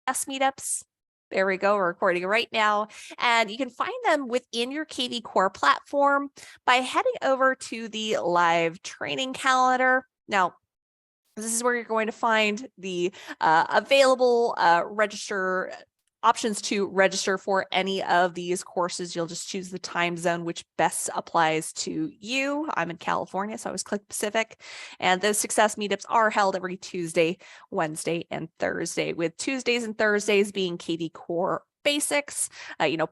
meetups. There we go. We're recording right now. And you can find them within your KV Core platform by heading over to the live training calendar. Now, this is where you're going to find the available register options to register for any of these courses. You'll just choose the time zone which best applies to you. I'm in California, so I always click Pacific. And those success meetups are held every Tuesday, Wednesday, and Thursday, with Tuesdays and Thursdays being KV Core basics,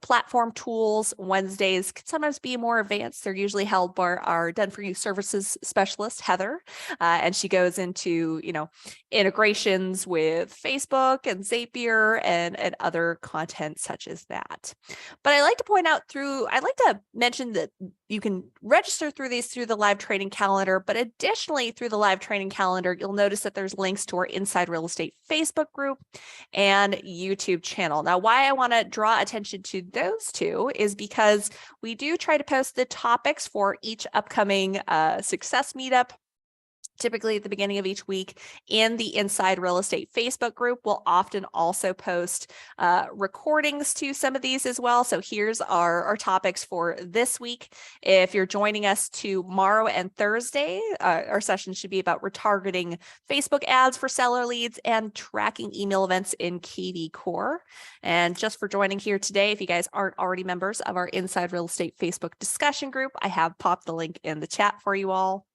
platform tools. Wednesdays can sometimes be more advanced. They're usually held by our Done For You services specialist, Heather, and she goes into, integrations with Facebook and Zapier and other content such as that. But I like to mention that you can register through the live training calendar, but additionally through the live training calendar, you'll notice that there's links to our Inside Real Estate Facebook group and YouTube channel. Now, why I want to draw attention to those two is because we do try to post the topics for each upcoming success meetup, typically at the beginning of each week in the Inside Real Estate Facebook group. We'll often also post recordings to some of these as well. So here's our topics for this week. If you're joining us tomorrow and Thursday, our session should be about retargeting Facebook ads for seller leads and tracking email events in KV Core. And just for joining here today, if you guys aren't already members of our Inside Real Estate Facebook discussion group, I have popped the link in the chat for you all.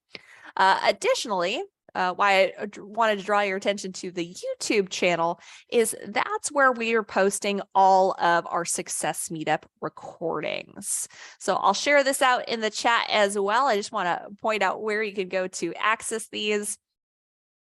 Additionally, why I wanted to draw your attention to the YouTube channel is that's where we are posting all of our success meetup recordings. So I'll share this out in the chat as well. I just want to point out where you can go to access these.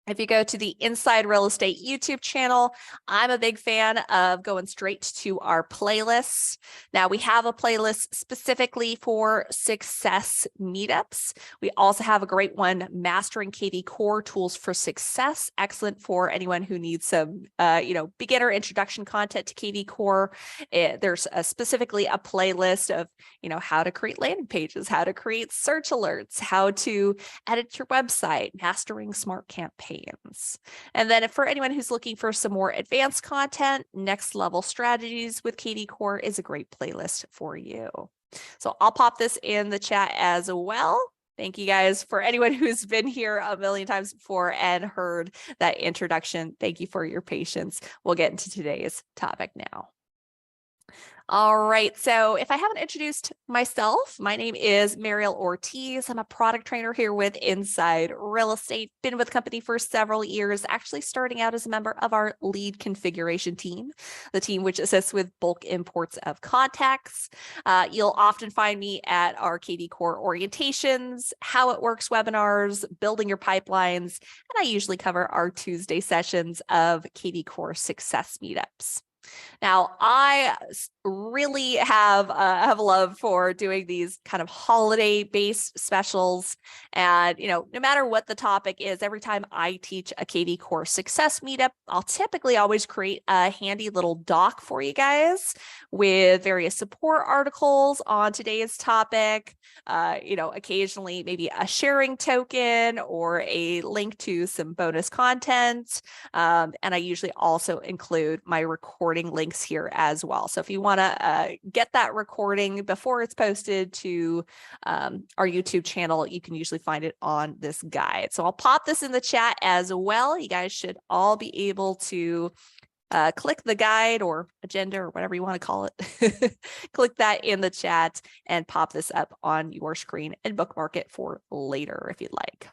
If you go to the Inside Real Estate YouTube channel, I'm a big fan of going straight to our playlists. Now, we have a playlist specifically for success meetups. We also have a great one, Mastering KV Core Tools for Success. Excellent for anyone who needs some, beginner introduction content to KV Core. There's specifically a playlist of, how to create landing pages, how to create search alerts, how to edit your website, mastering smart campaigns. And then for anyone who's looking for some more advanced content, Next Level Strategies with KV Core is a great playlist for you. So I'll pop this in the chat as well. Thank you guys for anyone who's been here a million times before and heard that introduction. Thank you for your patience. We'll get into today's topic now. All right, so if I haven't introduced myself, my name is Mariel Ortiz. I'm a product trainer here with Inside Real Estate. Been with the company for several years, actually starting out as a member of our lead configuration team, the team which assists with bulk imports of contacts. You'll often find me at our KV Core orientations, how it works webinars, building your pipelines, and I usually cover our Tuesday sessions of KV Core success meetups. Now, I really have a love for doing these kind of holiday-based specials. And, no matter what the topic is, every time I teach a KV Core success meetup, I'll typically always create a handy little doc for you guys with various support articles on today's topic, occasionally maybe a sharing token or a link to some bonus content. And I usually also include my recording links here as well. So if you want to get that recording before it's posted to our YouTube channel, you can usually find it on this guide. So I'll pop this in the chat as well. You guys should all be able to click the guide or agenda or whatever you want to call it. Click that in the chat and pop this up on your screen and bookmark it for later if you'd like.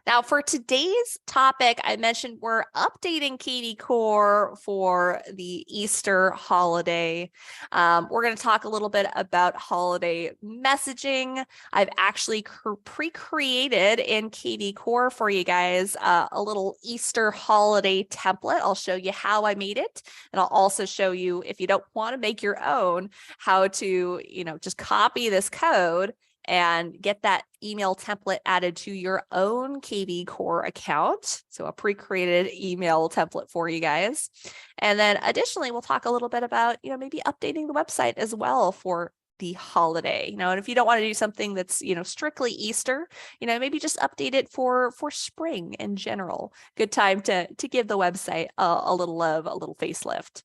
Now, for today's topic, I mentioned we're updating KV Core for the Easter holiday. We're going to talk a little bit about holiday messaging. I've actually pre-created in KV Core for you guys a little Easter holiday template. I'll show you how I made it, and I'll also show you, if you don't want to make your own, how to, just copy this code and get that email template added to your own KV Core account. So a pre-created email template for you guys. And then additionally, we'll talk a little bit about, maybe updating the website as well for the holiday. And if you don't want to do something that's, strictly Easter, maybe just update it for spring in general. Good time to give the website a little love, a little facelift.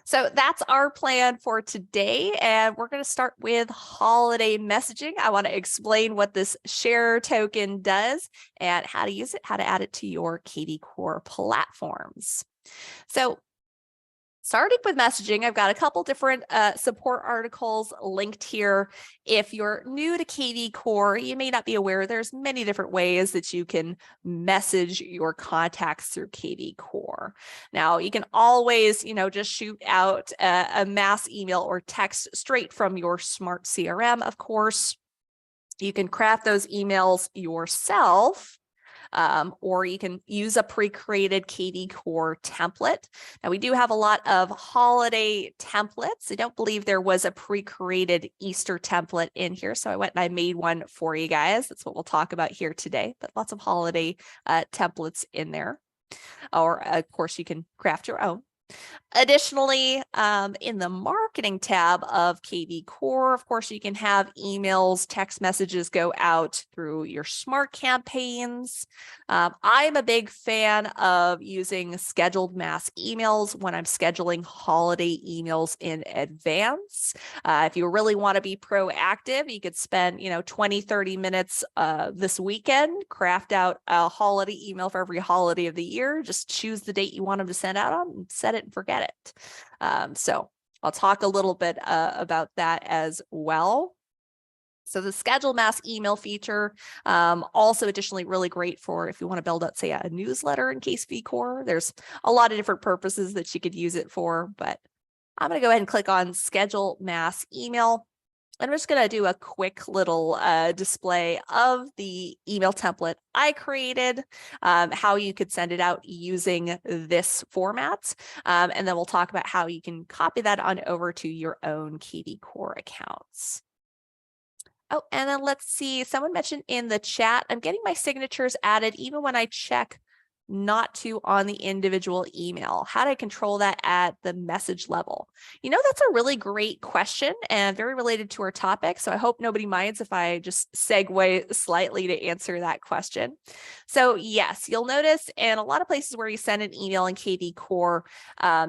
So that's our plan for today. And we're going to start with holiday messaging. I want to explain what this share token does and how to use it, how to add it to your KV Core platforms. So starting with messaging, I've got a couple different support articles linked here. If you're new to KV Core, you may not be aware there's many different ways that you can message your contacts through KV Core. Now, you can always, just shoot out a mass email or text straight from your smart CRM, of course. You can craft those emails yourself. Or you can use a pre-created KV Core template. Now, we do have a lot of holiday templates. I don't believe there was a pre-created Easter template in here, so I went and I made one for you guys. That's what we'll talk about here today, but lots of holiday templates in there. Or, of course, you can craft your own. Additionally, in the marketing tab of KV Core, of course, you can have emails, text messages go out through your smart campaigns. I'm a big fan of using scheduled mass emails when I'm scheduling holiday emails in advance. If you really want to be proactive, you could spend, 20, 30 minutes this weekend, craft out a holiday email for every holiday of the year. Just choose the date you want them to send out on and set it and forget it. So I'll talk a little bit about that as well. So the schedule mass email feature, also additionally really great for if you want to build out, say, a newsletter in KV Core. There's a lot of different purposes that you could use it for, but I'm going to go ahead and click on schedule mass email. I'm just going to do a quick little display of the email template I created, how you could send it out using this format. And then we'll talk about how you can copy that on over to your own KV Core accounts. Oh, and then let's see, someone mentioned in the chat, I'm getting my signatures added even when I check not to on the individual email. How do I control that at the message level? That's a really great question and very related to our topic. So I hope nobody minds if I just segue slightly to answer that question. So yes, you'll notice in a lot of places where you send an email in KV Core,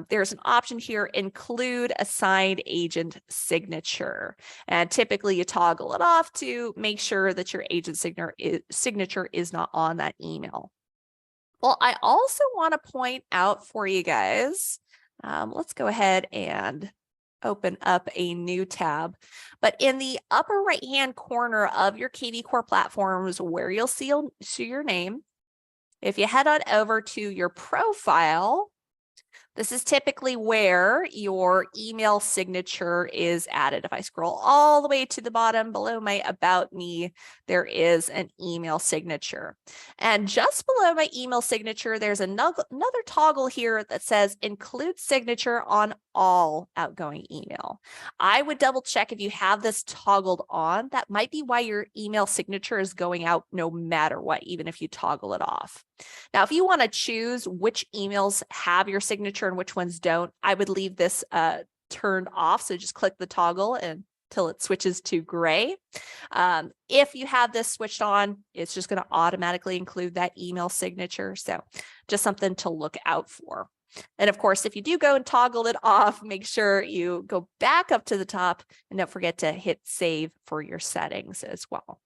there's an option here, include assigned agent signature. And typically you toggle it off to make sure that your agent signature is not on that email. Well, I also want to point out for you guys, let's go ahead and open up a new tab. But in the upper right-hand corner of your KV Core platforms where you'll see your name, if you head on over to your profile, this is typically where your email signature is added. If I scroll all the way to the bottom below my About Me, there is an email signature. And just below my email signature, there's another toggle here that says include signature on all outgoing email. I would double check if you have this toggled on. That might be why your email signature is going out no matter what, even if you toggle it off. Now, if you want to choose which emails have your signature and which ones don't, I would leave this turned off. So just click the toggle until it switches to gray. If you have this switched on, it's just going to automatically include that email signature. So just something to look out for. And of course, if you do go and toggle it off, make sure you go back up to the top and don't forget to hit save for your settings as well.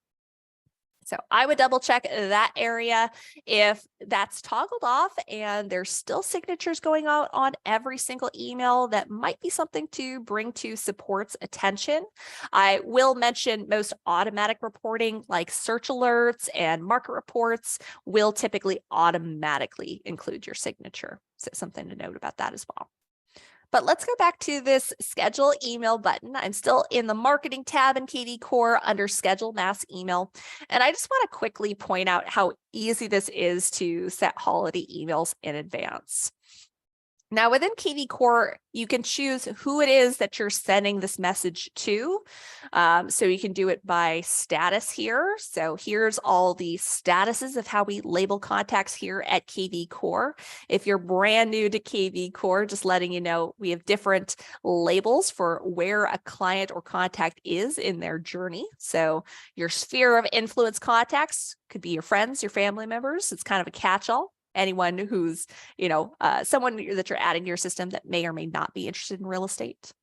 So I would double check that area. If that's toggled off and there's still signatures going out on every single email, that might be something to bring to support's attention. I will mention most automatic reporting like search alerts and market reports will typically automatically include your signature. So something to note about that as well. But let's go back to this schedule email button. I'm still in the marketing tab in KV Core under schedule mass email. And I just want to quickly point out how easy this is to set holiday emails in advance. Now within KV Core, you can choose who it is that you're sending this message to. So you can do it by status here. So here's all the statuses of how we label contacts here at KV Core. If you're brand new to KV Core, just letting you know, we have different labels for where a client or contact is in their journey. So your sphere of influence contacts could be your friends, your family members. It's kind of a catch-all. Anyone who's, someone that you're adding to your system that may or may not be interested in real estate.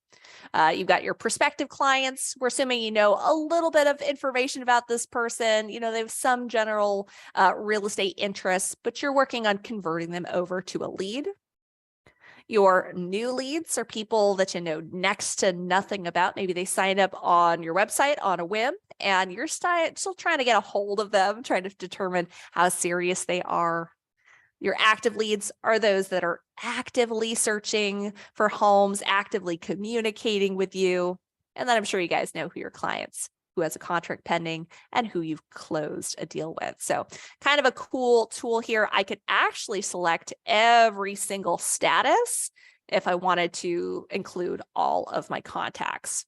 You've got your prospective clients. We're assuming you know a little bit of information about this person. They have some general real estate interests, but you're working on converting them over to a lead. Your new leads are people that you know next to nothing about. Maybe they sign up on your website on a whim, and you're still trying to get a hold of them, trying to determine how serious they are. Your active leads are those that are actively searching for homes, actively communicating with you. And then I'm sure you guys know who your clients, who has a contract pending, and who you've closed a deal with. So kind of a cool tool here. I could actually select every single status if I wanted to include all of my contacts.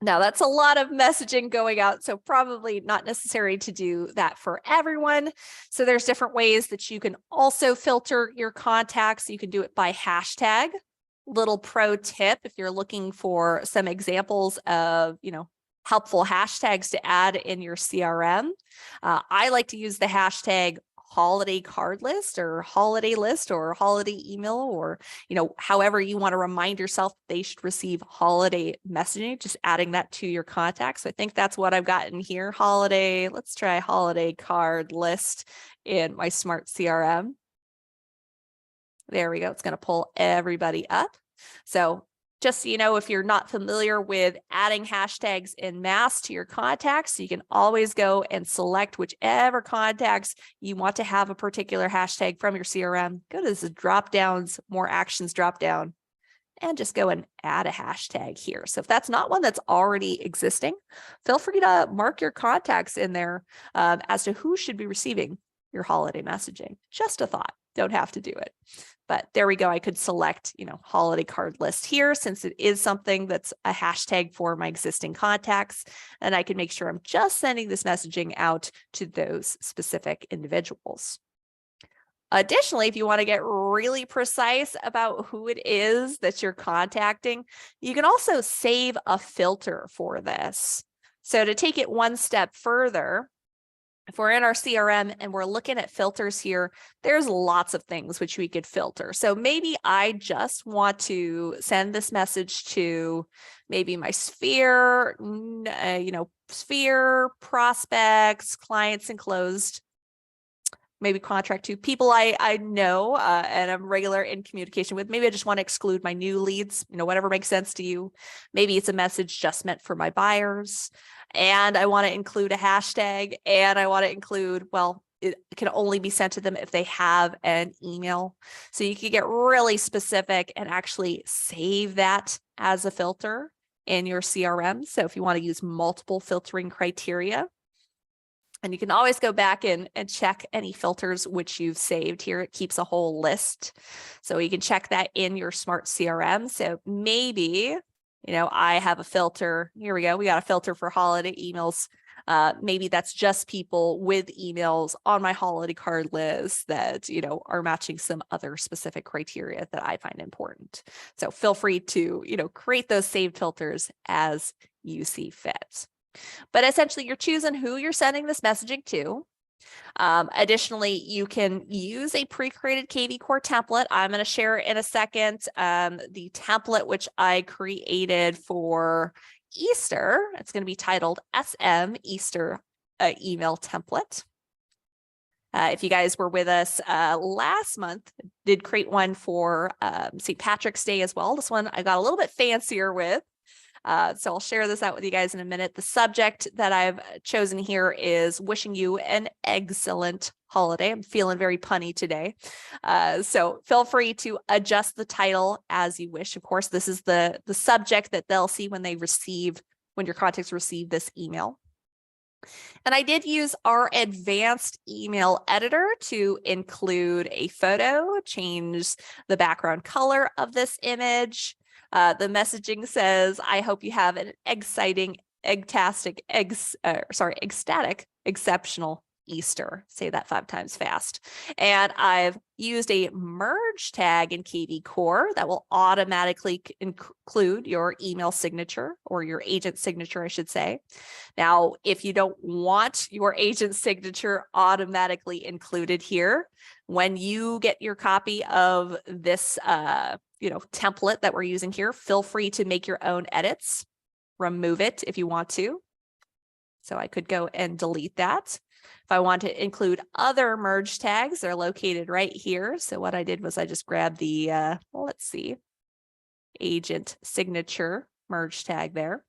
Now that's a lot of messaging going out, so probably not necessary to do that for everyone. So there's different ways that you can also filter your contacts. You can do it by hashtag. Little pro tip, if you're looking for some examples of, helpful hashtags to add in your CRM. I like to use the hashtag holiday card list or holiday list or holiday email, or however you want to remind yourself they should receive holiday messaging, just adding that to your contacts. I think that's what I've got in here. Holiday, let's try holiday card list in my smart CRM. There we go. It's going to pull everybody up. So just so you know, if you're not familiar with adding hashtags en masse to your contacts, you can always go and select whichever contacts you want to have a particular hashtag from your CRM. Go to the drop downs, more actions drop down, and just go and add a hashtag here. So if that's not one that's already existing, feel free to mark your contacts in there as to who should be receiving your holiday messaging. Just a thought. Don't have to do it. But there we go. I could select, holiday card list here, since it is something that's a hashtag for my existing contacts. And I can make sure I'm just sending this messaging out to those specific individuals. Additionally, if you want to get really precise about who it is that you're contacting, you can also save a filter for this. So to take it one step further, if we're in our CRM and we're looking at filters here, there's lots of things which we could filter. So maybe I just want to send this message to maybe my sphere, sphere, prospects, clients enclosed, maybe contract to people I know and I'm regular in communication with. Maybe I just want to exclude my new leads, whatever makes sense to you. Maybe it's a message just meant for my buyers. And I want to include a hashtag, and I want to include, it can only be sent to them if they have an email. So you can get really specific and actually save that as a filter in your CRM. So if you want to use multiple filtering criteria, and you can always go back and check any filters which you've saved here. It keeps a whole list. So you can check that in your smart CRM. So maybe, I have a filter. Here we go. We got a filter for holiday emails. Maybe that's just people with emails on my holiday card list that, are matching some other specific criteria that I find important. So feel free to, create those saved filters as you see fit. But essentially, you're choosing who you're sending this messaging to. Additionally, you can use a pre-created KV Core template. I'm going to share in a second the template which I created for Easter. It's going to be titled SM Easter Email Template. If you guys were with us last month, did create one for St. Patrick's Day as well. This one I got a little bit fancier with. So I'll share this out with you guys in a minute. The subject that I've chosen here is wishing you an excellent holiday. I'm feeling very punny today. So feel free to adjust the title as you wish. Of course, this is the subject that they'll see when your contacts receive this email. And I did use our advanced email editor to include a photo, change the background color of this image. The messaging says, I hope you have an ecstatic, exceptional Easter. Say that 5 times fast. And I've used a merge tag in KV Core that will automatically include your email signature, or your agent signature, I should say. Now, if you don't want your agent signature automatically included here, when you get your copy of this template that we're using here, feel free to make your own edits, remove it if you want to. So I could go and delete that. If I want to include other merge tags, they're located right here. So what I did was I just grabbed the, let's see, agent signature merge tag there.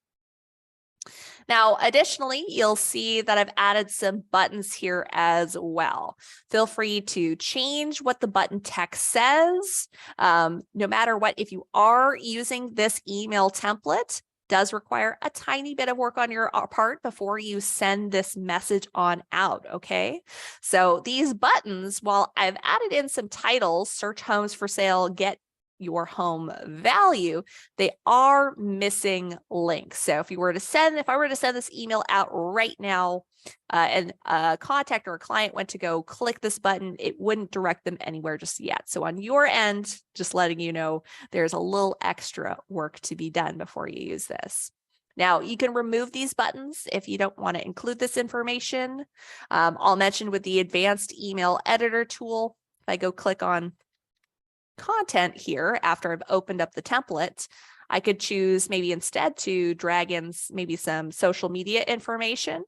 Now, additionally, you'll see that I've added some buttons here as well. Feel free to change what the button text says. No matter what, if you are using this email template, does require a tiny bit of work on your part before you send this message on out, okay? So these buttons, while I've added in some titles, search homes for sale, get your home value, they are missing links. So if I were to send this email out right now, and a contact or a client went to go click this button, it wouldn't direct them anywhere just yet. So on your end, just letting you know, there's a little extra work to be done before you use this. Now, you can remove these buttons if you don't want to include this information. I'll mention with the advanced email editor tool, if I go click on content here after I've opened up the template, I could choose maybe instead to drag in maybe some social media information.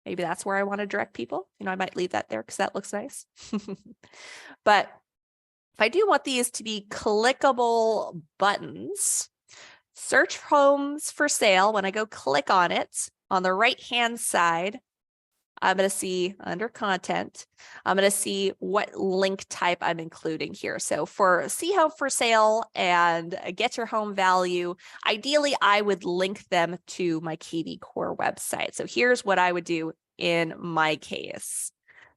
Maybe that's where I want to direct people. I might leave that there because that looks nice. But if I do want these to be clickable buttons, search homes for sale, when I go click on it, on the right-hand side, I'm going to see under content, I'm going to see what link type I'm including here. So for see home for sale and get your home value, ideally I would link them to my KV Core website. So here's what I would do in my case.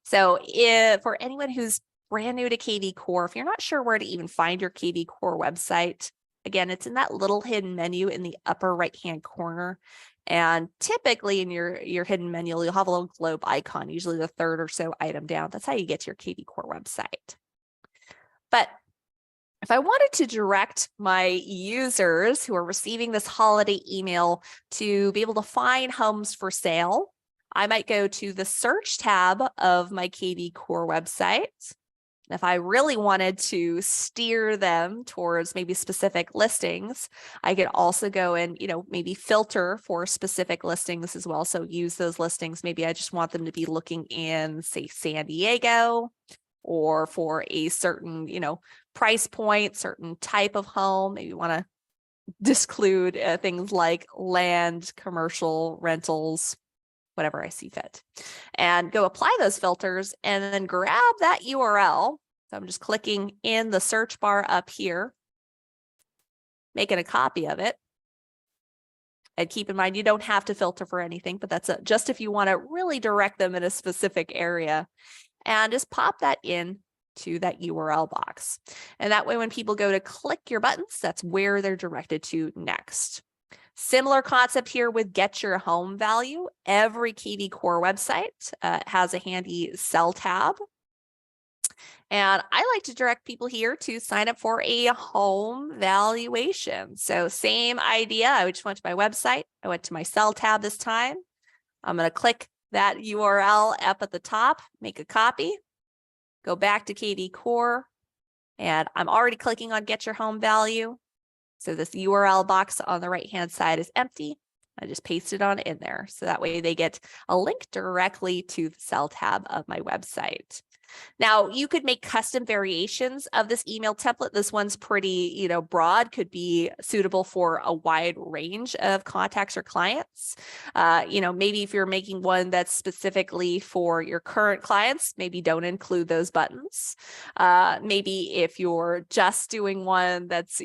So if for anyone who's brand new to KV Core, if you're not sure where to even find your KV Core website, again, it's in that little hidden menu in the upper right-hand corner. And typically in your hidden menu, you'll have a little globe icon, usually the third or so item down. That's how you get to your KV Core website. But if I wanted to direct my users who are receiving this holiday email to be able to find homes for sale, I might go to the search tab of my KV Core website. If I really wanted to steer them towards maybe specific listings, I could also go and, maybe filter for specific listings as well. So use those listings. Maybe I just want them to be looking in, say, San Diego, or for a certain, price point, certain type of home. Maybe you want to disclude things like land, commercial, rentals, whatever I see fit, and go apply those filters and then grab that URL. So I'm just clicking in the search bar up here, making a copy of it. And keep in mind, you don't have to filter for anything, but that's just if you want to really direct them in a specific area, and just pop that in to that URL box. And that way, when people go to click your buttons, that's where they're directed to next. Similar concept here with get your home value. Every KV Core website has a handy sell tab. And I like to direct people here to sign up for a home valuation. So same idea. I just went to my website. I went to my sell tab this time. I'm going to click that URL up at the top, make a copy, go back to KV Core, and I'm already clicking on get your home value. So this URL box on the right-hand side is empty. I just paste it on in there. So that way they get a link directly to the sell tab of my website. Now, you could make custom variations of this email template. This one's pretty, broad, could be suitable for a wide range of contacts or clients. Maybe if you're making one that's specifically for your current clients, maybe don't include those buttons. Maybe if you're just doing one that's,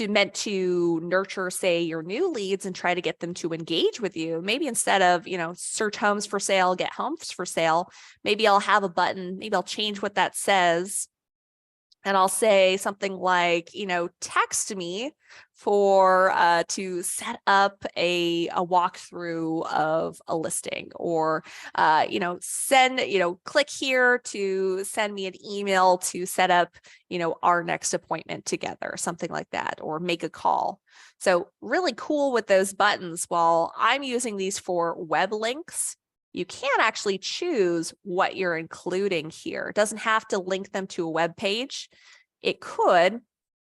meant to nurture, say, your new leads and try to get them to engage with you. Maybe instead of, search homes for sale, get homes for sale, maybe I'll have a button, maybe I'll change what that says. And I'll say something like, text me for to set up a walkthrough of a listing, or click here to send me an email to set up our next appointment together, something like that, or make a call. So really cool with those buttons. While I'm using these for web links, you can actually choose what you're including here. It doesn't have to link them to a web page. It could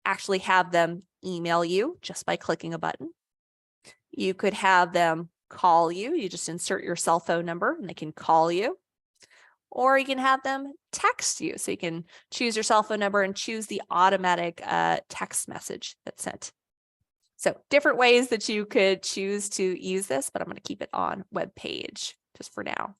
actually have them email you just by clicking a button. You could have them call you. You just insert your cell phone number and they can call you. Or you can have them text you. So you can choose your cell phone number and choose the automatic text message that's sent. So different ways that you could choose to use this, but I'm going to keep it on web page just for now.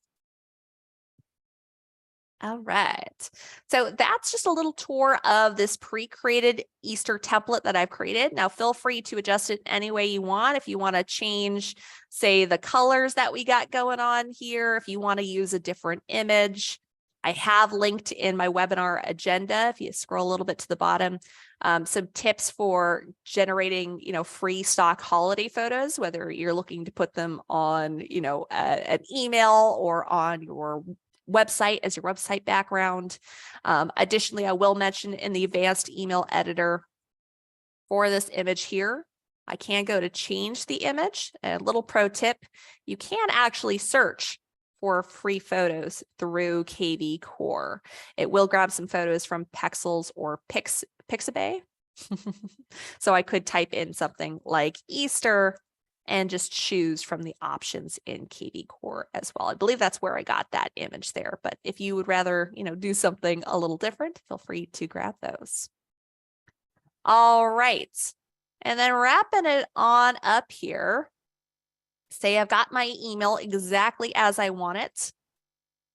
All right. So that's just a little tour of this pre-created Easter template that I've created. Now feel free to adjust it any way you want. If you want to change, say, the colors that we got going on here, if you want to use a different image, I have linked in my webinar agenda, if you scroll a little bit to the bottom, some tips for generating, free stock holiday photos, whether you're looking to put them on, an email or on your website as your website background. Additionally, I will mention in the advanced email editor for this image here, I can go to change the image. A little pro tip, you can actually search for free photos through KV Core. It will grab some photos from Pexels or Pixabay. So I could type in something like Easter and just choose from the options in KV Core as well. I believe that's where I got that image there. But if you would rather, do something a little different, feel free to grab those. All right. And then wrapping it on up here, say I've got my email exactly as I want it.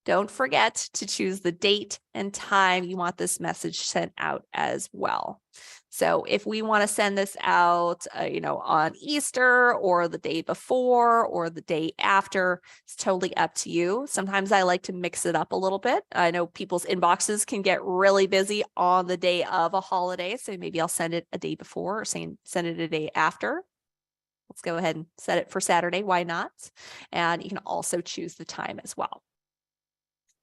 Don't forget to choose the date and time you want this message sent out as well. So if we want to send this out, on Easter or the day before or the day after, it's totally up to you. Sometimes I like to mix it up a little bit. I know people's inboxes can get really busy on the day of a holiday. So maybe I'll send it a day before or send it a day after. Let's go ahead and set it for Saturday. Why not? And you can also choose the time as well.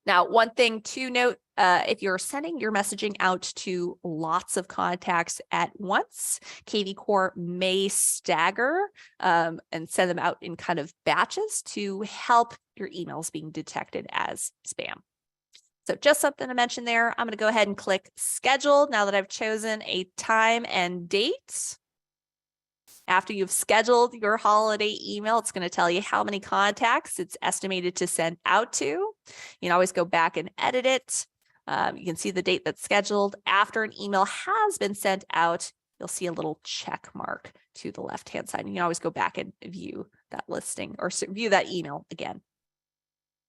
Now, one thing to note, if you're sending your messaging out to lots of contacts at once, KV Core may stagger and send them out in kind of batches to help your emails being detected as spam. So just something to mention there. I'm going to go ahead and click schedule now that I've chosen a time and date. After you've scheduled your holiday email, it's going to tell you how many contacts it's estimated to send out to. You can always go back and edit it. You can see the date that's scheduled. After an email has been sent out, you'll see a little check mark to the left-hand side. You can always go back and view that listing or view that email again.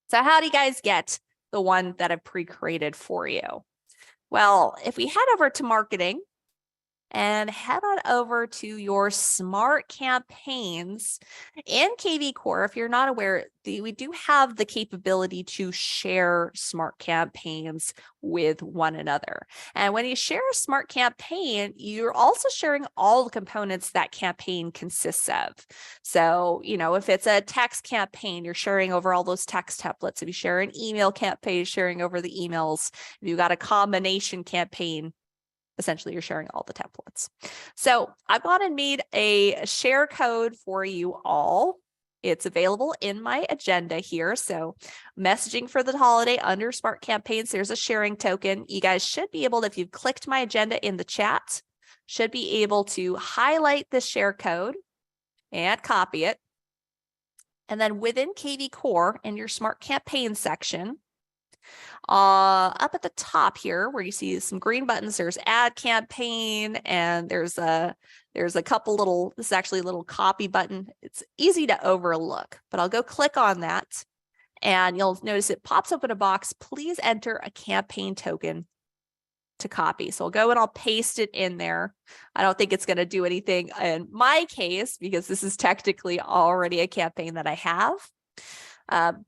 So how do you guys get the one that I've pre-created for you? Well, if we head over to marketing, and head on over to your smart campaigns in KV Core. If you're not aware, we do have the capability to share smart campaigns with one another. And when you share a smart campaign, you're also sharing all the components that campaign consists of. So, if it's a text campaign, you're sharing over all those text templates. If you share an email campaign, sharing over the emails. If you've got a combination campaign, essentially you're sharing all the templates. So I've gone and made a share code for you all. It's available in my agenda here. So messaging for the holiday under Smart Campaigns, there's a sharing token. You guys should be able to, if you've clicked my agenda in the chat, should be able to highlight the share code and copy it. And then within KV Core in your Smart Campaign section, up at the top here where you see some green buttons, there's add campaign, and there's a couple little, this is actually a little copy button. It's easy to overlook, but I'll go click on that and you'll notice it pops up in a box. Please enter a campaign token to copy. So I'll go and I'll paste it in there. I don't think it's going to do anything in my case because this is technically already a campaign that I have.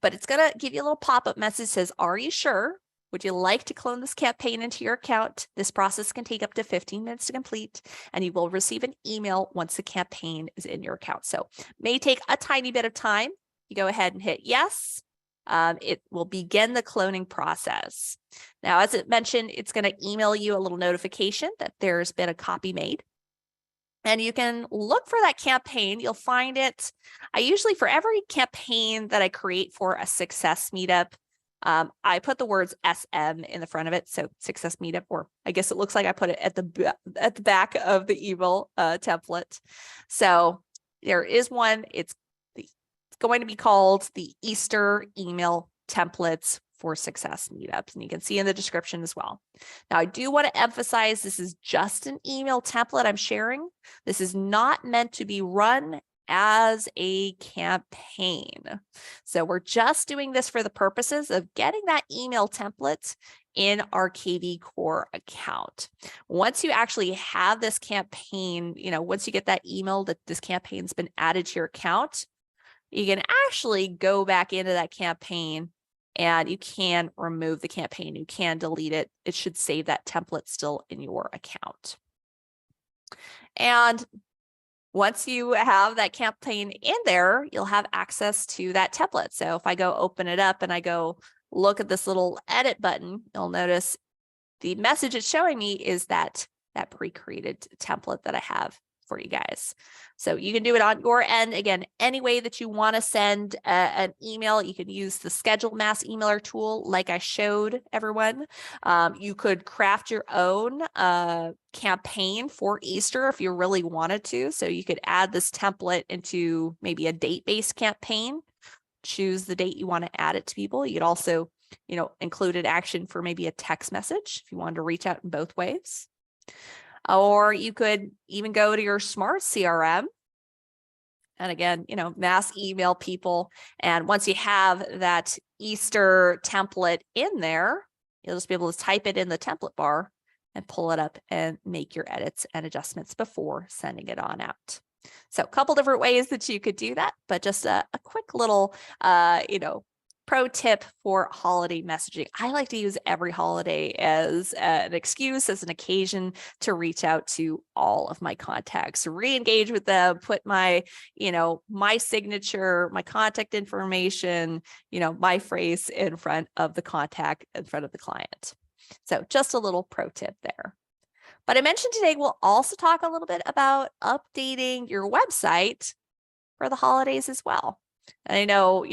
But it's going to give you a little pop-up message that says, are you sure? Would you like to clone this campaign into your account? This process can take up to 15 minutes to complete, and you will receive an email once the campaign is in your account. So may take a tiny bit of time. You go ahead and hit yes. It will begin the cloning process. Now, as it mentioned, it's going to email you a little notification that there's been a copy made. And you can look for that campaign. You'll find it. I usually, for every campaign that I create for a success meetup, I put the words SM in the front of it. So success meetup, or I guess it looks like I put it at the back of the email template. So there is one. It's going to be called the Easter email templates for success meetups. And you can see in the description as well. Now, I do want to emphasize this is just an email template I'm sharing. This is not meant to be run as a campaign. So we're just doing this for the purposes of getting that email template in our KV Core account. Once you actually have this campaign, once you get that email that this campaign's been added to your account, you can actually go back into that campaign and you can remove the campaign. You can delete it. It should save that template still in your account. And once you have that campaign in there, you'll have access to that template. So if I go open it up and I go look at this little edit button, you'll notice the message it's showing me is that pre-created template that I have for you guys. So you can do it on your end. Again, any way that you want to send an email, you can use the schedule mass emailer tool like I showed everyone. You could craft your own campaign for Easter if you really wanted to. So you could add this template into maybe a date-based campaign, choose the date you want to add it to people. You could also, include an action for maybe a text message if you wanted to reach out in both ways. Or you could even go to your smart CRM and again, mass email people. And once you have that Easter template in there, you'll just be able to type it in the template bar and pull it up and make your edits and adjustments before sending it on out. So a couple different ways that you could do that, but just a quick little, pro tip for holiday messaging. I like to use every holiday as an excuse, as an occasion to reach out to all of my contacts, re-engage with them, put my, my signature, my contact information, my face in front of the contact, in front of the client. So just a little pro tip there. But I mentioned today, we'll also talk a little bit about updating your website for the holidays as well. And I know,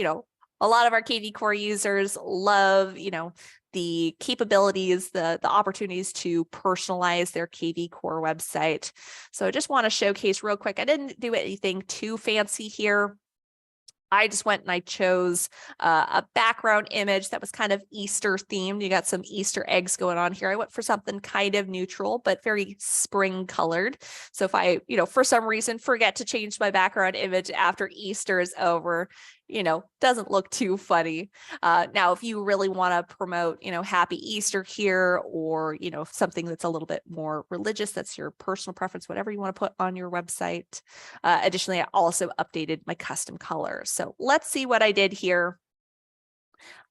a lot of our KV Core users love, the capabilities, the opportunities to personalize their KV Core website. So I just want to showcase real quick. I didn't do anything too fancy here. I just went and I chose a background image that was kind of Easter themed. You got some Easter eggs going on here. I went for something kind of neutral, but very spring colored. So if I, for some reason, forget to change my background image after Easter is over, doesn't look too funny. Now, if you really want to promote, Happy Easter here, or, something that's a little bit more religious, that's your personal preference, whatever you want to put on your website. Additionally, I also updated my custom colors. So let's see what I did here.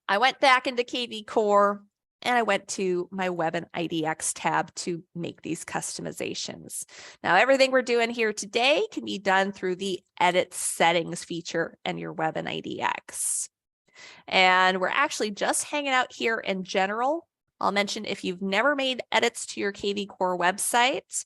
I went back into KV Core and I went to my Web and IDX tab to make these customizations. Now, everything we're doing here today can be done through the Edit Settings feature in your Web and IDX. And we're actually just hanging out here in General. I'll mention if you've never made edits to your KV Core website,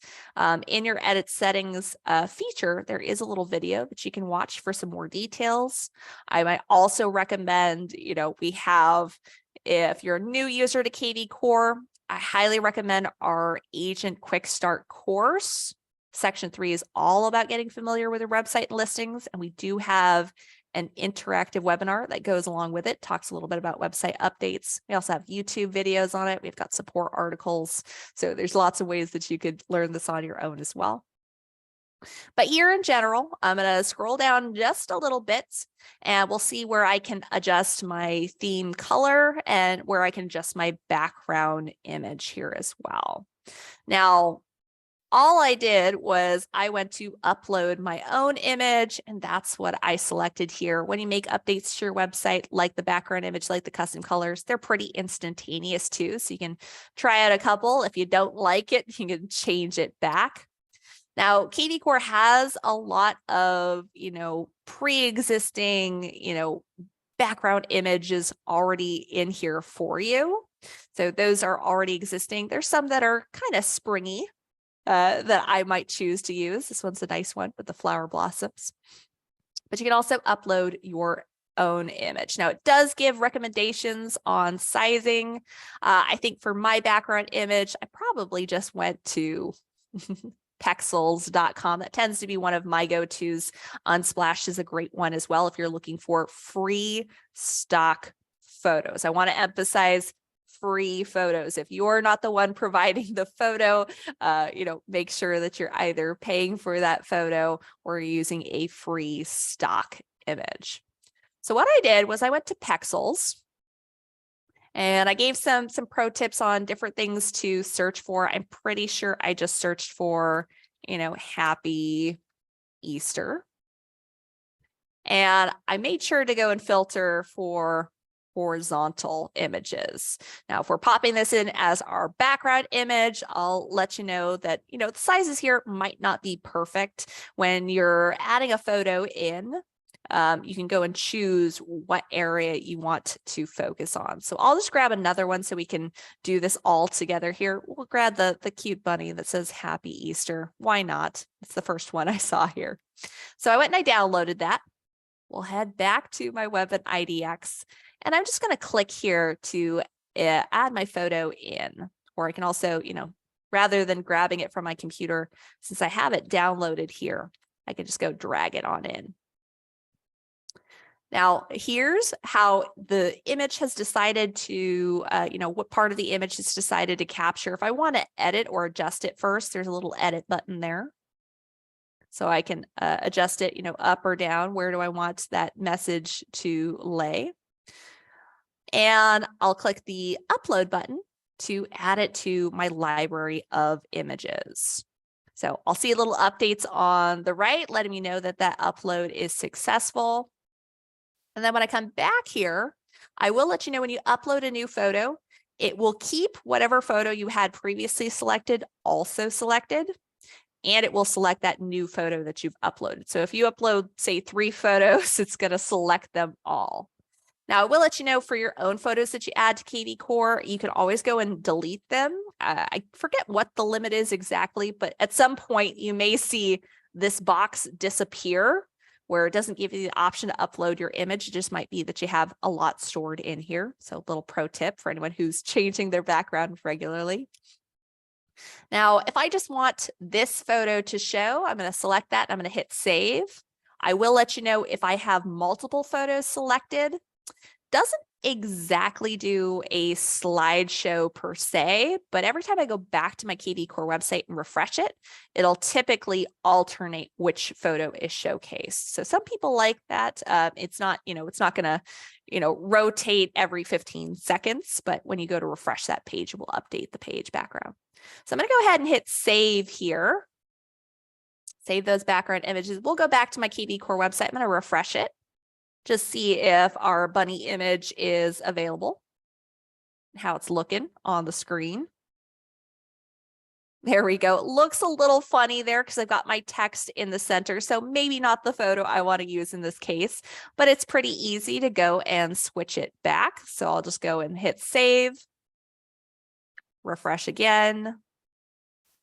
in your Edit Settings feature, there is a little video that you can watch for some more details. I might also recommend, we have, if you're a new user to KV Core, I highly recommend our Agent Quick Start course. Section 3 is all about getting familiar with your website and listings, and we do have an interactive webinar that goes along with it, talks a little bit about website updates. We also have YouTube videos on it. We've got support articles. So there's lots of ways that you could learn this on your own as well. But here in general, I'm going to scroll down just a little bit and we'll see where I can adjust my theme color and where I can adjust my background image here as well. Now, all I did was I went to upload my own image, and that's what I selected here. When you make updates to your website, like the background image, like the custom colors, they're pretty instantaneous too. So you can try out a couple. If you don't like it, you can change it back. Now, kvCore has a lot of, pre-existing, background images already in here for you. So those are already existing. There's some that are kind of springy that I might choose to use. This one's a nice one with the flower blossoms. But you can also upload your own image. Now, it does give recommendations on sizing. I think for my background image, I probably just went to Pexels.com. That tends to be one of my go-tos. Unsplash is a great one as well if you're looking for free stock photos. I want to emphasize free photos. If you're not the one providing the photo, make sure that you're either paying for that photo or using a free stock image. So what I did was I went to Pexels and I gave some pro tips on different things to search for. I'm pretty sure I just searched for, Happy Easter. And I made sure to go and filter for horizontal images. Now, if we're popping this in as our background image, I'll let you know that, the sizes here might not be perfect. When you're adding a photo in, you can go and choose what area you want to focus on. So I'll just grab another one so we can do this all together here. We'll grab the cute bunny that says Happy Easter. Why not? It's the first one I saw here. So I went and I downloaded that. We'll head back to my web at IDX, and I'm just going to click here to add my photo in, or I can also, rather than grabbing it from my computer, since I have it downloaded here, I can just go drag it on in. Now, here's how the image has decided to, what part of the image is decided to capture. If I want to edit or adjust it first, there's a little edit button there. So I can adjust it, up or down. Where do I want that message to lay? And I'll click the upload button to add it to my library of images. So I'll see little updates on the right, letting me know that that upload is successful. And then when I come back here, I will let you know when you upload a new photo, it will keep whatever photo you had previously selected also selected, and it will select that new photo that you've uploaded. So if you upload, say, 3 photos, it's going to select them all. Now, I will let you know for your own photos that you add to kvCore, you can always go and delete them. I forget what the limit is exactly, but at some point you may see this box disappear where it doesn't give you the option to upload your image. It just might be that you have a lot stored in here. So a little pro tip for anyone who's changing their background regularly. Now, if I just want this photo to show, I'm going to select that. I'm going to hit save. I will let you know if I have multiple photos selected. Doesn't exactly do a slideshow per se, but every time I go back to my kvCore website and refresh it, it'll typically alternate which photo is showcased. So some people like that. It's not, it's not going to, rotate every 15 seconds, but when you go to refresh that page, it will update the page background. So I'm going to go ahead and hit save here. Save those background images. We'll go back to my kvCore website. I'm going to refresh it. Just see if our bunny image is available, how it's looking on the screen. There we go. It looks a little funny there because I've got my text in the center. So maybe not the photo I want to use in this case, but it's pretty easy to go and switch it back. So I'll just go and hit save, refresh again,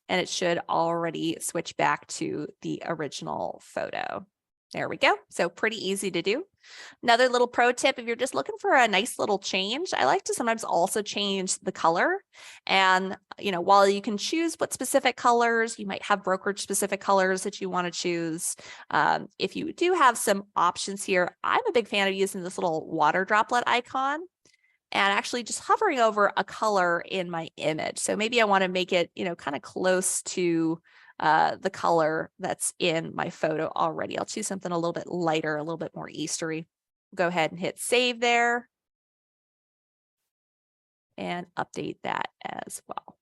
and it should already switch back to the original photo. There we go. So pretty easy to do. Another little pro tip, if you're just looking for a nice little change, I like to sometimes also change the color. And, while you can choose what specific colors, you might have brokerage specific colors that you want to choose. If you do have some options here, I'm a big fan of using this little water droplet icon and actually just hovering over a color in my image. So maybe I want to make it, kind of close to the color that's in my photo already. I'll choose something a little bit lighter, a little bit more Eastery. Go ahead and hit save there and update that as well.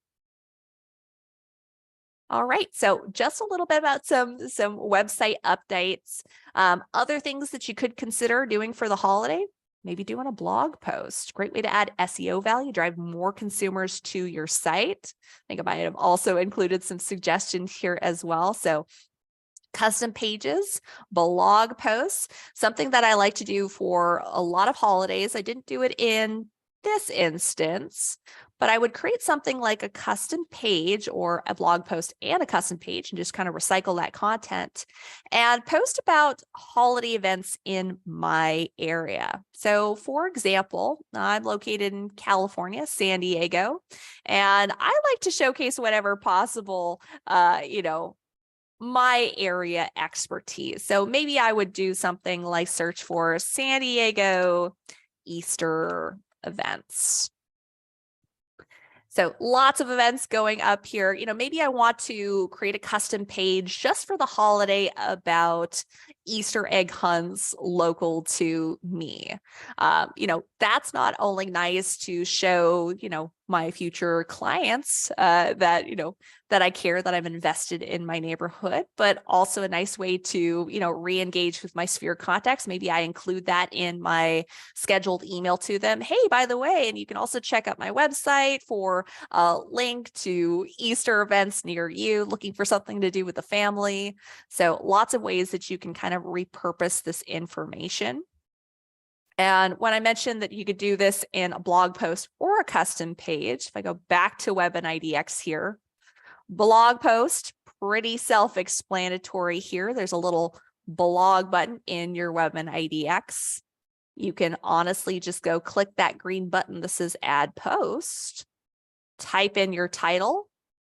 All right, so just a little bit about some website updates. Other things that you could consider doing for the holiday, maybe doing a blog post. Great way to add SEO value, drive more consumers to your site. I think I might have also included some suggestions here as well. So custom pages, blog posts, something that I like to do for a lot of holidays. I didn't do it in this instance, but I would create something like a custom page or a blog post and a custom page and just kind of recycle that content and post about holiday events in my area. So for example, I'm located in California, San Diego, and I like to showcase whatever possible, my area expertise. So maybe I would do something like search for San Diego Easter events. So lots of events going up here. Maybe I want to create a custom page just for the holiday about Easter egg hunts local to me. That's not only nice to show, my future clients that I care, that I'm invested in my neighborhood, but also a nice way to, re-engage with my sphere contacts. Maybe I include that in my scheduled email to them. Hey, by the way, and you can also check out my website for a link to Easter events near you, looking for something to do with the family. So lots of ways that you can kind of repurpose this information. And when I mentioned that you could do this in a blog post or a custom page, if I go back to WebIDX here, blog post, pretty self-explanatory here. There's a little blog button in your WebIDX. You can honestly just go click that green button that says add post, type in your title,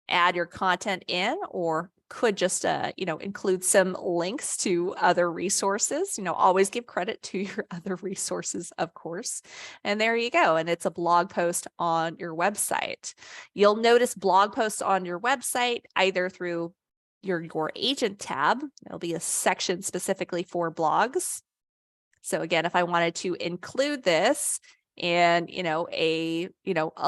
add your content in, or could just, include some links to other resources. Always give credit to your other resources, of course. And there you go. And it's a blog post on your website. You'll notice blog posts on your website either through your agent tab. There'll be a section specifically for blogs. So again, if I wanted to include this and, a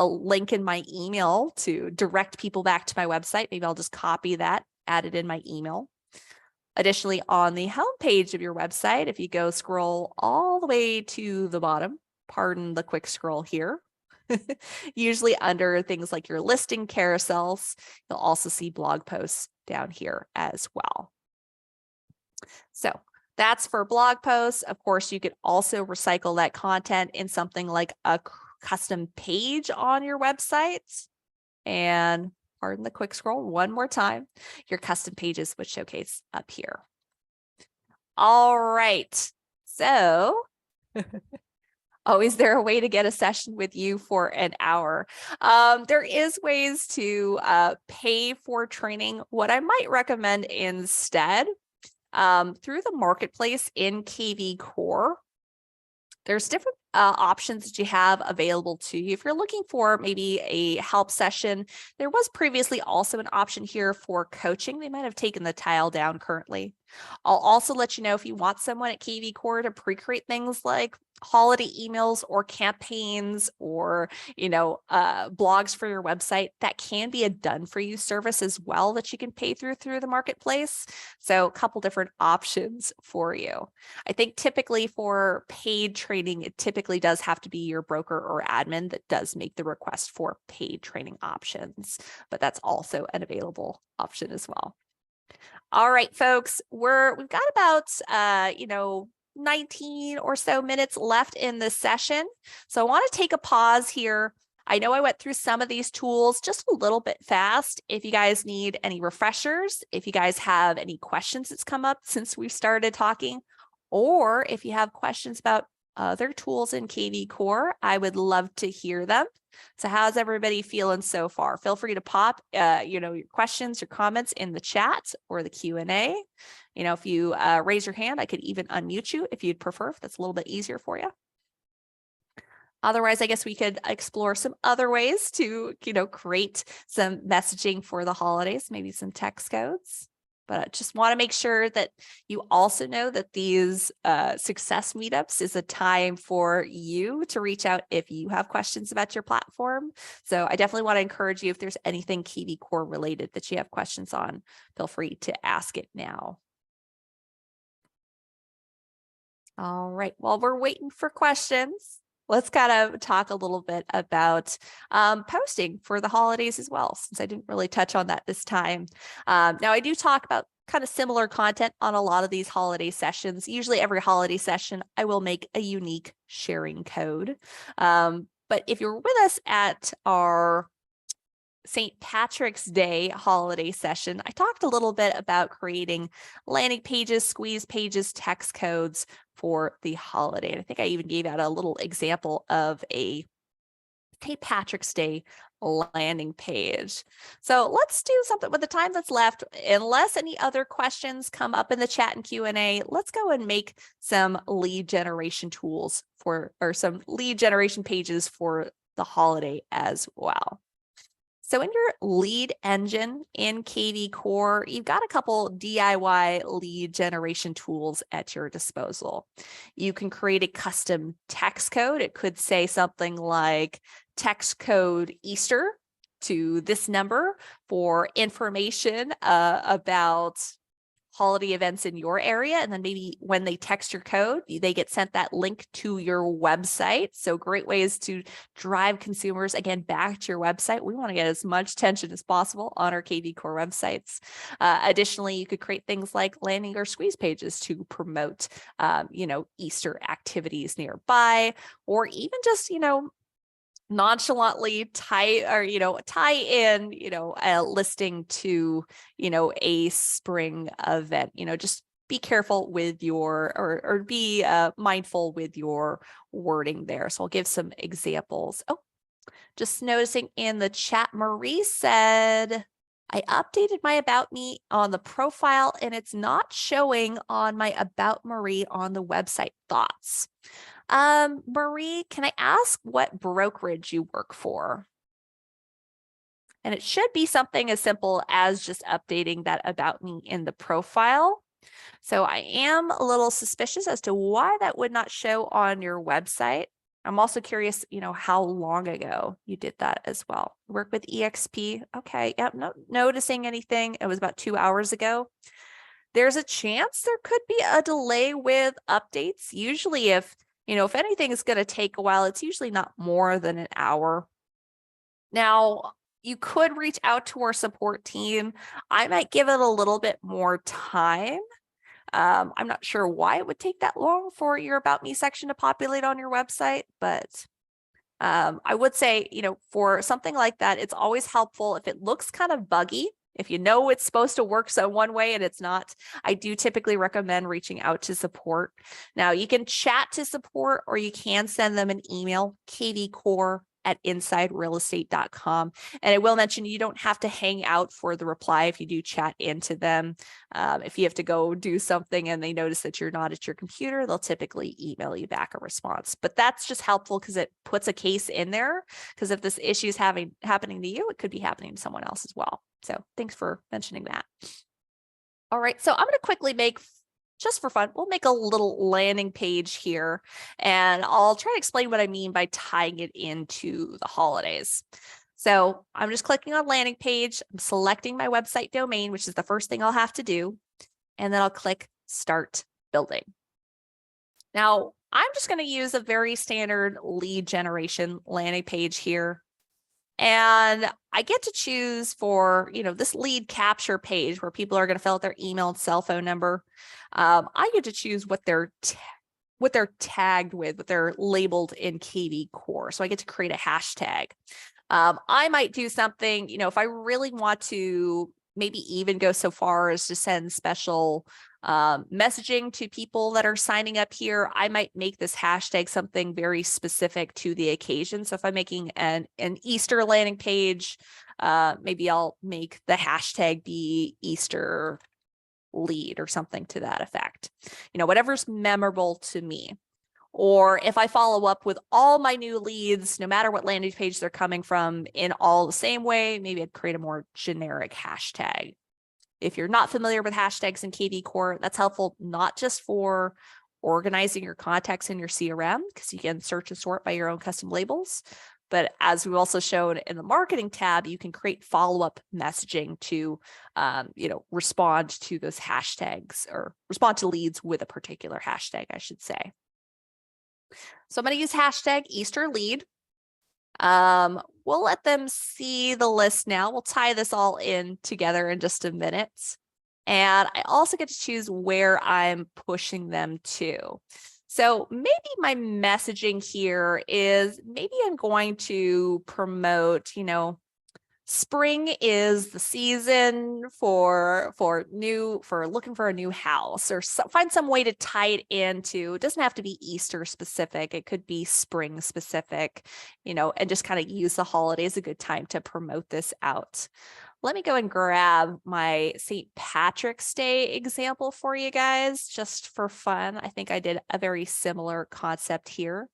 link in my email to direct people back to my website, maybe I'll just copy that, add it in my email. Additionally, on the home page of your website, if you go scroll all the way to the bottom, pardon the quick scroll here, usually under things like your listing carousels, you'll also see blog posts down here as well. So that's for blog posts. Of course, you could also recycle that content in something like a custom page on your website. And pardon the quick scroll one more time, your custom pages would showcase up here. All right. So oh, is there a way to get a session with you for an hour? There is ways to pay for training. What I might recommend instead, through the marketplace in KV Core, there's different options that you have available to you. If you're looking for maybe a help session, there was previously also an option here for coaching. They might have taken the tile down currently. I'll also let you know if you want someone at KV Core to pre-create things like holiday emails or campaigns or, blogs for your website, that can be a done for you service as well that you can pay through the marketplace. So a couple different options for you. I think typically for paid training, it typically does have to be your broker or admin that does make the request for paid training options, but that's also an available option as well. All right, folks, we've got about, 19 or so minutes left in the session. So I want to take a pause here. I know I went through some of these tools just a little bit fast. If you guys need any refreshers, if you guys have any questions that's come up since we started talking, or if you have questions about other tools in KV Core, I would love to hear them. So how's everybody feeling so far? Feel free to pop, your questions, your comments in the chat or the Q&A. If you raise your hand, I could even unmute you if you'd prefer, if that's a little bit easier for you. Otherwise, I guess we could explore some other ways to, create some messaging for the holidays, maybe some text codes. But I just want to make sure that you also know that these success meetups is a time for you to reach out if you have questions about your platform. So I definitely want to encourage you, if there's anything KV Core related that you have questions on, feel free to ask it now. All right, while we're waiting for questions, let's kind of talk a little bit about posting for the holidays as well, since I didn't really touch on that this time. Now, I do talk about kind of similar content on a lot of these holiday sessions. Usually every holiday session, I will make a unique sharing code. But if you're with us at our St. Patrick's Day holiday session, I talked a little bit about creating landing pages, squeeze pages, text codes for the holiday. And I think I even gave out a little example of a St. Patrick's Day landing page. So let's do something with the time that's left. Unless any other questions come up in the chat and Q&A, let's go and make some lead generation tools or some lead generation pages for the holiday as well. So in your lead engine in KV Core, you've got a couple DIY lead generation tools at your disposal. You can create a custom text code. It could say something like text code Easter to this number for information about holiday events in your area. And then maybe when they text your code, they get sent that link to your website. So great ways to drive consumers, again, back to your website. We want to get as much attention as possible on our KV Core websites. Additionally, you could create things like landing or squeeze pages to promote, Easter activities nearby, or even just, nonchalantly tie in, a listing to, a spring event. Just be careful with your, or be mindful with your wording there. So I'll give some examples. Oh, just noticing in the chat, Marie said, I updated my About Me on the profile and it's not showing on my About Marie on the website. Thoughts? Marie, can I ask what brokerage you work for? And it should be something as simple as just updating that About Me in the profile. So I am a little suspicious as to why that would not show on your website. I'm also curious, how long ago you did that as well. Work with EXP. Okay. Yep. Not noticing anything. It was about 2 hours ago. There's a chance there could be a delay with updates. Usually if anything is going to take a while, it's usually not more than an hour. Now, you could reach out to our support team. I might give it a little bit more time. I'm not sure why it would take that long for your About Me section to populate on your website, but I would say, for something like that, it's always helpful if it looks kind of buggy. If you know it's supposed to work so one way and it's not, I do typically recommend reaching out to support. Now, you can chat to support or you can send them an email, kvcore@insiderealestate.com. And I will mention you don't have to hang out for the reply if you do chat into them. If you have to go do something and they notice that you're not at your computer, they'll typically email you back a response. But that's just helpful because it puts a case in there, because if this issue is happening to you, it could be happening to someone else as well. So thanks for mentioning that. All right, so I'm going to quickly make, just for fun, we'll make a little landing page here, and I'll try to explain what I mean by tying it into the holidays. So I'm just clicking on landing page. I'm selecting my website domain, which is the first thing I'll have to do. And then I'll click Start Building. Now, I'm just going to use a very standard lead generation landing page here. And I get to choose for, this lead capture page where people are going to fill out their email and cell phone number. I get to choose what they're tagged with, what they're labeled in KV Core. So I get to create a hashtag. I might do something, if I really want to maybe even go so far as to send special messaging to people that are signing up here, I might make this hashtag something very specific to the occasion. So if I'm making an Easter landing page, maybe I'll make the hashtag be Easter lead or something to that effect. Whatever's memorable to me. Or if I follow up with all my new leads, no matter what landing page they're coming from, in all the same way, maybe I'd create a more generic hashtag. If you're not familiar with hashtags in KV Core, that's helpful not just for organizing your contacts in your CRM, because you can search and sort by your own custom labels. But as we've also shown in the marketing tab, you can create follow-up messaging to, respond to those hashtags, or respond to leads with a particular hashtag, I should say. So I'm going to use hashtag Easter lead. We'll let them see the list now. We'll tie this all in together in just a minute. And I also get to choose where I'm pushing them to. So maybe my messaging here is, maybe I'm going to promote, spring is the season for looking for a new house, or find some way to tie it into. It doesn't have to be Easter specific. It could be spring specific, and just kind of use the holiday as a good time to promote this out. Let me go and grab my St. Patrick's Day example for you guys, just for fun. I think I did a very similar concept here.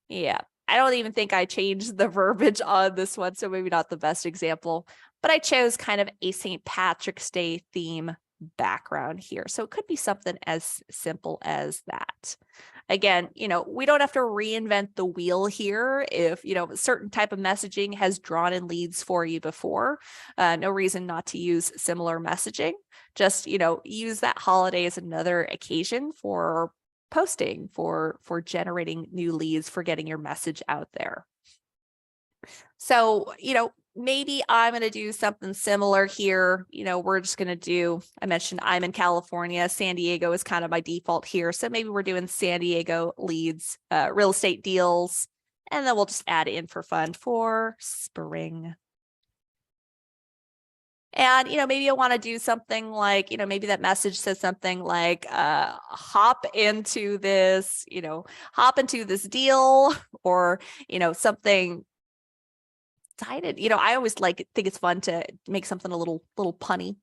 Yeah, I don't even think I changed the verbiage on this one, so maybe not the best example, but I chose kind of a St. Patrick's Day theme background here. So it could be something as simple as that. Again, we don't have to reinvent the wheel here. If, a certain type of messaging has drawn in leads for you before, no reason not to use similar messaging. Just, use that holiday as another occasion for posting, for generating new leads, for getting your message out there. So, maybe I'm going to do something similar here. We're just going to do, I mentioned I'm in California. San Diego is kind of my default here. So maybe we're doing San Diego leads, real estate deals, and then we'll just add in for fun for spring. And, maybe I want to do something like, maybe that message says something like, hop into this deal, or, something excited. I always think it's fun to make something a little punny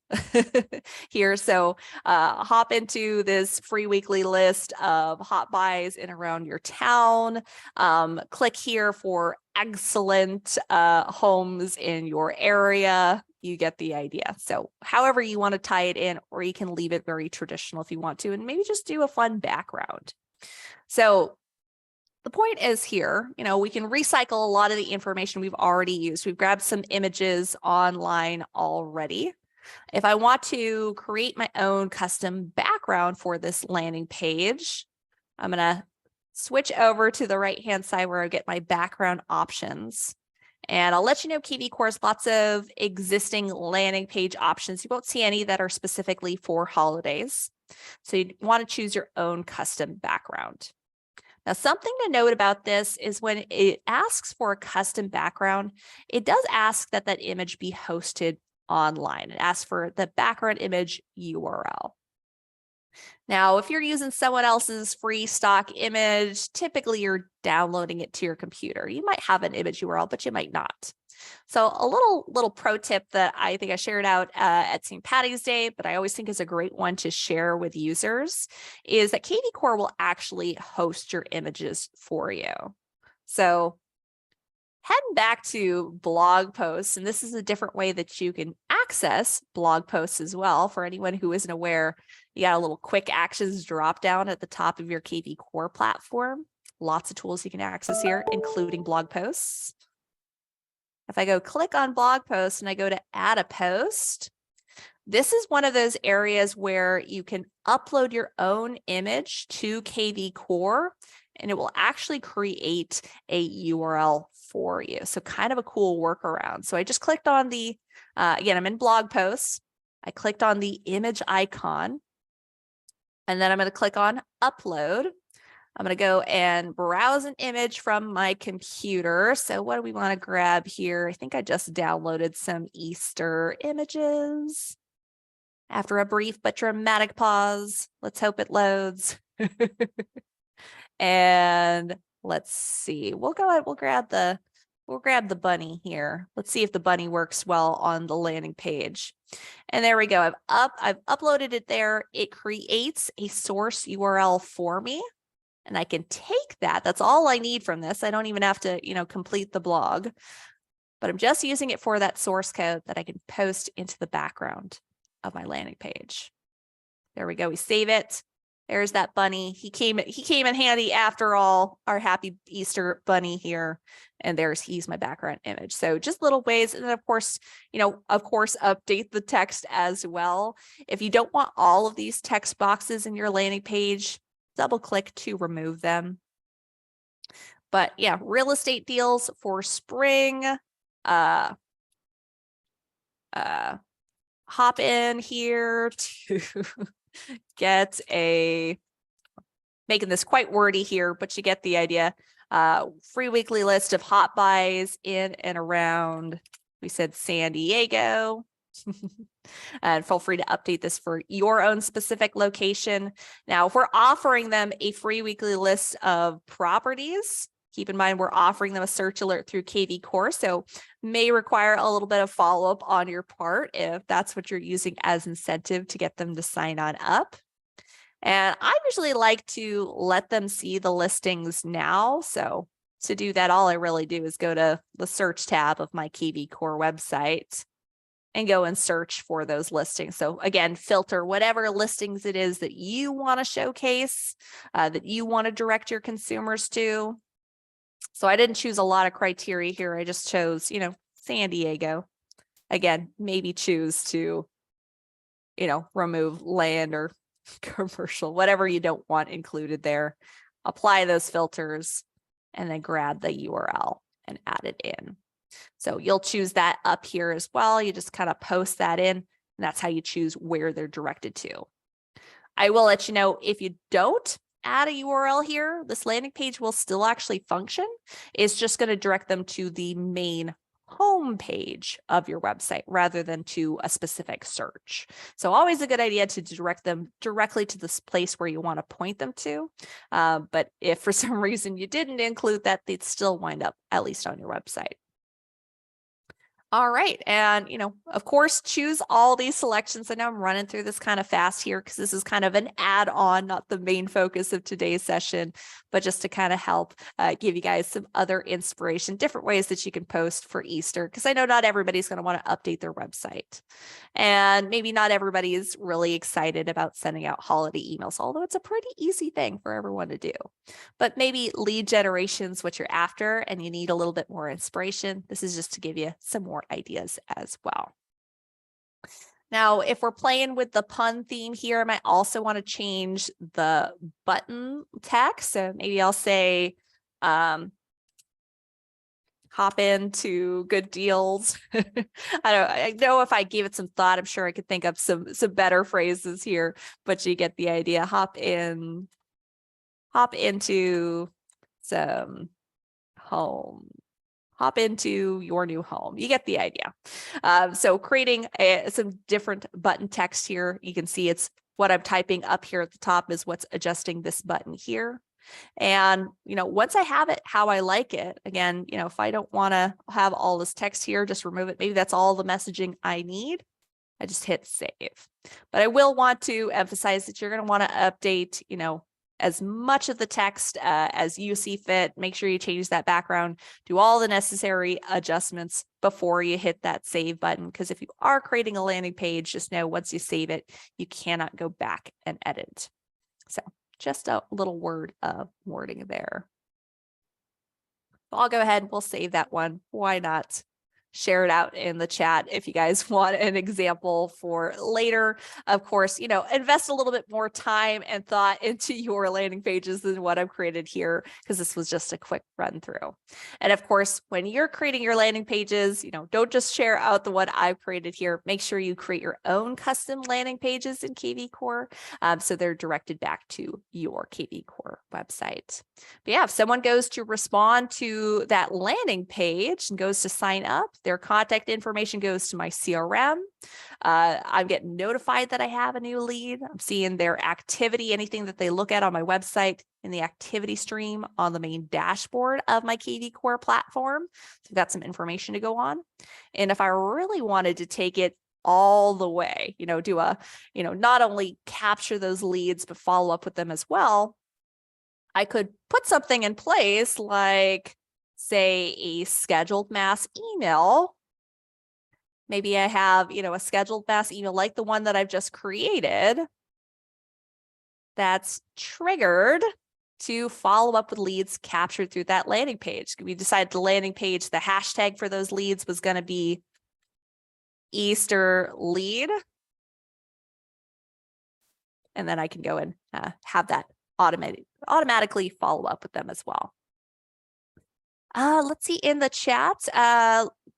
here. So hop into this free weekly list of hot buys in around your town. Click here for excellent homes in your area. You get the idea. So however you want to tie it in, or you can leave it very traditional if you want to, and maybe just do a fun background. So the point is here, we can recycle a lot of the information we've already used. We've grabbed some images online already. If I want to create my own custom background for this landing page, I'm going to switch over to the right-hand side where I get my background options. And I'll let you know, KV Core has lots of existing landing page options. You won't see any that are specifically for holidays. So you want to choose your own custom background. Now, something to note about this is when it asks for a custom background, it does ask that that image be hosted online. It asks for the background image URL. Now, if you're using someone else's free stock image, typically you're downloading it to your computer. You might have an image URL, but you might not. So a little pro tip that I think I shared out at St. Patty's Day, but I always think is a great one to share with users, is that KV Core will actually host your images for you. So heading back to blog posts, and this is a different way that you can access blog posts as well. For anyone who isn't aware, you got a little quick actions drop down at the top of your KV Core platform. Lots of tools you can access here, including blog posts. If I go click on blog posts and I go to add a post, this is one of those areas where you can upload your own image to KV Core, and it will actually create a URL for you. So kind of a cool workaround. So I just clicked on the, again, I'm in blog posts. I clicked on the image icon, and then I'm going to click on upload. I'm going to go and browse an image from my computer. So what do we want to grab here? I think I just downloaded some Easter images. After a brief but dramatic pause, let's hope it loads. And let's see. We'll go ahead. We'll grab the bunny here. Let's see if the bunny works well on the landing page. And there we go. I've uploaded it there. It creates a source URL for me. And I can take that. That's all I need from this. I don't even have to, complete the blog, but I'm just using it for that source code that I can post into the background of my landing page. There we go. We save it. There's that bunny. He came in handy after all, our happy Easter bunny here. And he's my background image. So just little ways. And then of course, update the text as well. If you don't want all of these text boxes in your landing page, double click to remove them. But yeah, real estate deals for spring. Hop in here to get making this quite wordy here, but you get the idea. Free weekly list of hot buys in and around, we said San Diego. And feel free to update this for your own specific location. Now, if we're offering them a free weekly list of properties, keep in mind we're offering them a search alert through KV Core, so may require a little bit of follow-up on your part if that's what you're using as incentive to get them to sign on up. And I usually like to let them see the listings now. So to do that, all I really do is go to the search tab of my KV Core website and go and search for those listings. So again, filter whatever listings it is that you want to showcase, that you want to direct your consumers to. So I didn't choose a lot of criteria here. I just chose, San Diego. Again, maybe choose to, remove land or commercial, whatever you don't want included there. Apply those filters and then grab the URL and add it in. So you'll choose that up here as well. You just kind of post that in, and that's how you choose where they're directed to. I will let you know if you don't add a URL here, this landing page will still actually function. It's just going to direct them to the main home page of your website rather than to a specific search. So always a good idea to direct them directly to this place where you want to point them to. But if for some reason you didn't include that, they'd still wind up at least on your website. All right. And, of course, choose all these selections. I know I'm running through this kind of fast here because this is kind of an add-on, not the main focus of today's session, but just to kind of help give you guys some other inspiration, different ways that you can post for Easter, because I know not everybody's going to want to update their website. And maybe not everybody is really excited about sending out holiday emails, although it's a pretty easy thing for everyone to do. But maybe lead generation is what you're after and you need a little bit more inspiration. This is just to give you some more ideas as well. Now, if we're playing with the pun theme here, I might also want to change the button text. So maybe I'll say, hop into good deals. I know if I gave it some thought, I'm sure I could think of some better phrases here, but you get the idea. Hop into some home. Hop into your new home. You get the idea. So creating some different button text here. You can see it's what I'm typing up here at the top is what's adjusting this button here. And, once I have it how I like it, again, if I don't want to have all this text here, just remove it. Maybe that's all the messaging I need. I just hit save. But I will want to emphasize that you're going to want to update, as much of the text as you see fit. Make sure you change that background, do all the necessary adjustments before you hit that save button. Because if you are creating a landing page, just know once you save it, you cannot go back and edit. So just a little word of wording there. I'll go ahead and we'll save that one. Why not? Share it out in the chat if you guys want an example for later. Of course, invest a little bit more time and thought into your landing pages than what I've created here, because this was just a quick run through. And of course, when you're creating your landing pages, don't just share out the one I've created here. Make sure you create your own custom landing pages in KV Core, so they're directed back to your KV Core website. But yeah, if someone goes to respond to that landing page and goes to sign up, their contact information goes to my CRM. I'm getting notified that I have a new lead. I'm seeing their activity, anything that they look at on my website in the activity stream on the main dashboard of my KV Core platform. So I've got some information to go on. And if I really wanted to take it all the way, do a, not only capture those leads, but follow up with them as well, I could put something in place like, say, a scheduled mass email. Maybe I have, a scheduled mass email like the one that I've just created that's triggered to follow up with leads captured through that landing page. We decided the landing page, the hashtag for those leads was going to be Easter lead. And then I can go and have that automatically follow up with them as well. Let's see in the chat.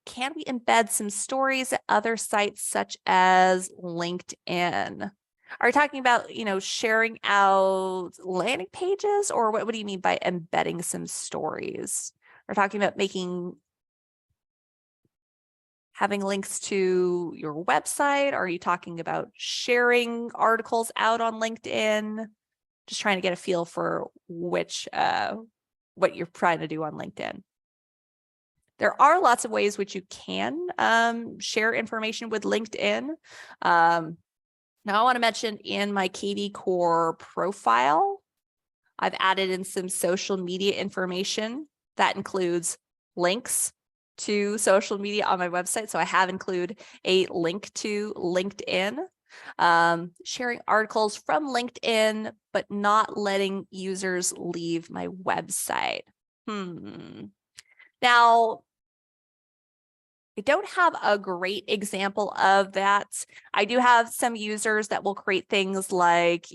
Can we embed some stories at other sites such as LinkedIn? Are you talking about, sharing out landing pages, or what do you mean by embedding some stories? We're talking about having links to your website? Are you talking about sharing articles out on LinkedIn? Just trying to get a feel for what you're trying to do on LinkedIn. There are lots of ways which you can share information with LinkedIn. Now I want to mention in my KV Core profile, I've added in some social media information that includes links to social media on my website. So I have included a link to LinkedIn, sharing articles from LinkedIn, but not letting users leave my website. Now, I don't have a great example of that. I do have some users that will create things like,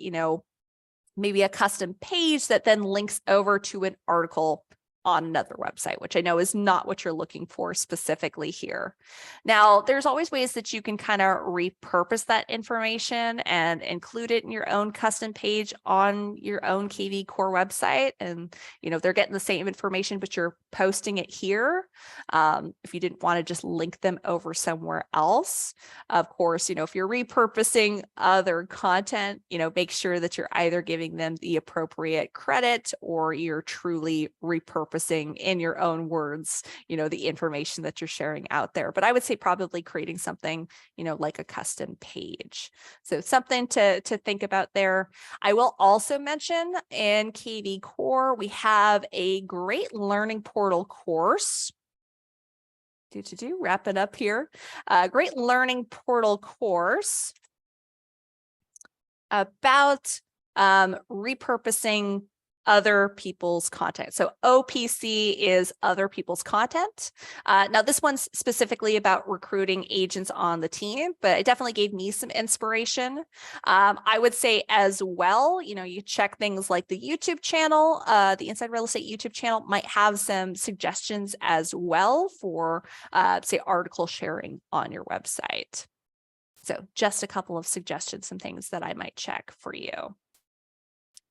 maybe a custom page that then links over to an article on another website, which I know is not what you're looking for specifically here. Now, there's always ways that you can kind of repurpose that information and include it in your own custom page on your own KV Core website. And, they're getting the same information, but you're posting it here. If you didn't want to just link them over somewhere else, of course, if you're repurposing other content, make sure that you're either giving them the appropriate credit or you're truly repurposing in your own words, the information that you're sharing out there. But I would say probably creating something, like a custom page. So something to think about there. I will also mention in KV Core, we have a great learning portal course. Wrap it up here. Great learning portal course about repurposing other people's content. So OPC is other people's content. Now this one's specifically about recruiting agents on the team, but it definitely gave me some inspiration. I would say as well, you check things like the YouTube channel, the Inside Real Estate YouTube channel might have some suggestions as well for, say, article sharing on your website. So just a couple of suggestions, some things that I might check for you.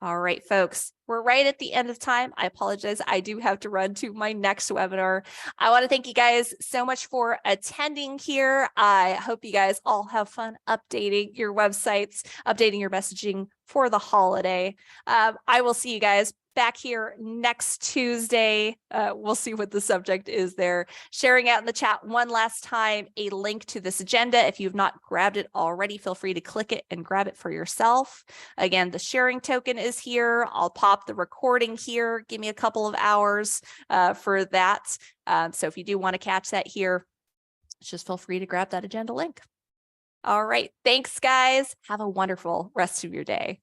All right, folks, we're right at the end of time. I apologize. I do have to run to my next webinar. I want to thank you guys so much for attending here. I hope you guys all have fun updating your websites, updating your messaging for the holiday. I will see you guys back here next Tuesday. We'll see what the subject is there. Sharing out in the chat one last time a link to this agenda. If you've not grabbed it already, feel free to click it and grab it for yourself. Again, the sharing token is here. I'll pop the recording here. Give me a couple of hours for that. So if you do want to catch that here, just feel free to grab that agenda link. All right. Thanks, guys. Have a wonderful rest of your day.